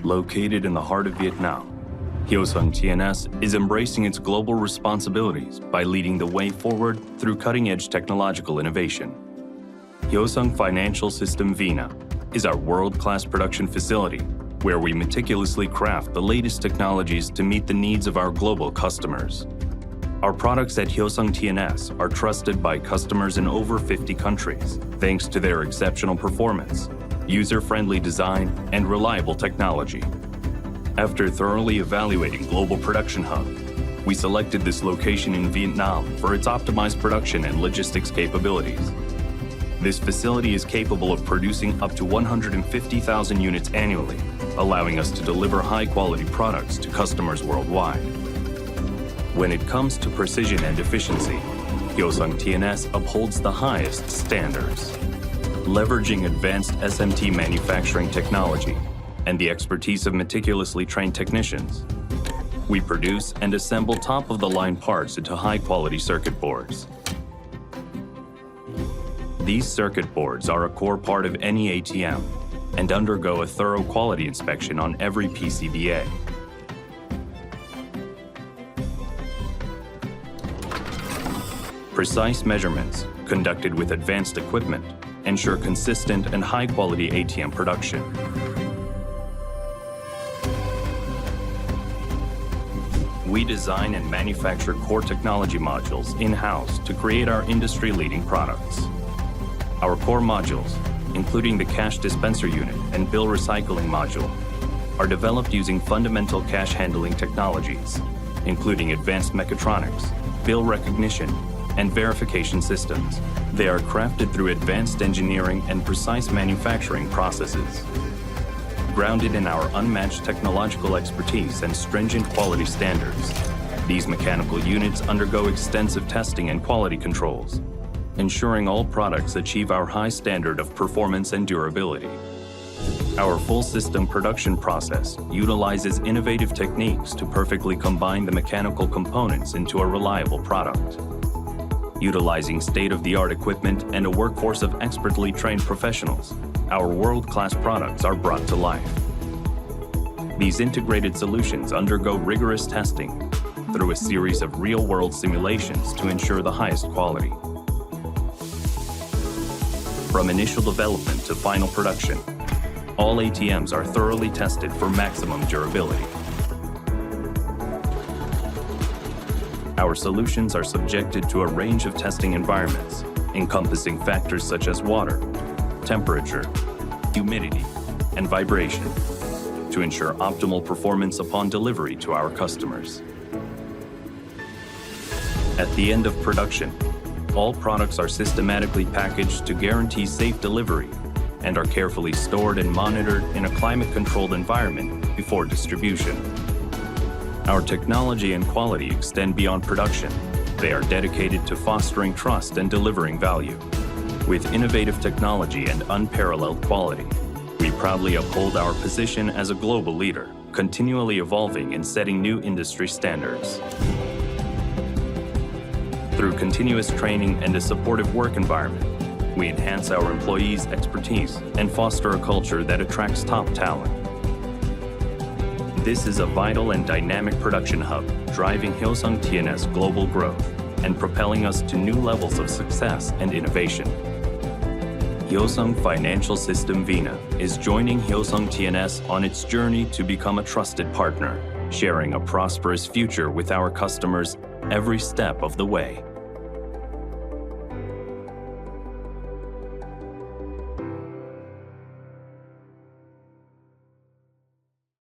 Located in the heart of Vietnam, Hyosung TNS is embracing its global responsibilities by leading the way forward through cutting-edge technological innovation. Hyosung Financial System VINA is our world-class production facility where we meticulously craft the latest technologies to meet the needs of our global customers. Our products at Hyosung TNS are trusted by customers in over 50 countries thanks to their exceptional performance, user-friendly design, and reliable technology. After thoroughly evaluating global production hub, we selected this location in Vietnam for its optimized production and logistics capabilities. This facility is capable of producing up to 150,000 units annually, allowing us to deliver high-quality products to customers worldwide. When it comes to precision and efficiency, Hyosung TNS upholds the highest standards. Leveraging advanced SMT manufacturing technology and the expertise of meticulously trained technicians, we produce and assemble top-of-the-line parts into high-quality circuit boards. These circuit boards are a core part of any ATM and undergo a thorough quality inspection on every PCBA. Precise measurements, conducted with advanced equipment, ensure consistent and high-quality ATM production. We design and manufacture core technology modules in-house to create our industry-leading products. Our core modules, including the cash dispenser unit and bill recycling module, are developed using fundamental cash handling technologies, including advanced mechatronics, bill recognition, and verification systems. They are crafted through advanced engineering and precise manufacturing processes. Grounded in our unmatched technological expertise and stringent quality standards, these mechanical units undergo extensive testing and quality controls, ensuring all products achieve our high standard of performance and durability. Our full system production process utilizes innovative techniques to perfectly combine the mechanical components into a reliable product. Utilizing state-of-the-art equipment and a workforce of expertly trained professionals, our world-class products are brought to life. These integrated solutions undergo rigorous testing through a series of real-world simulations to ensure the highest quality. From initial development to final production, all ATMs are thoroughly tested for maximum durability. Our solutions are subjected to a range of testing environments, encompassing factors such as water, temperature, humidity, and vibration, to ensure optimal performance upon delivery to our customers. At the end of production, all products are systematically packaged to guarantee safe delivery and are carefully stored and monitored in a climate-controlled environment before distribution. Our technology and quality extend beyond production. They are dedicated to fostering trust and delivering value. With innovative technology and unparalleled quality, we proudly uphold our position as a global leader, continually evolving and setting new industry standards. Through continuous training and a supportive work environment, we enhance our employees' expertise and foster a culture that attracts top talent. This is a vital and dynamic production hub, driving Hyosung TNS global growth and propelling us to new levels of success and innovation. Hyosung Financial System VINA is joining Hyosung TNS on its journey to become a trusted partner, sharing a prosperous future with our customers every step of the way.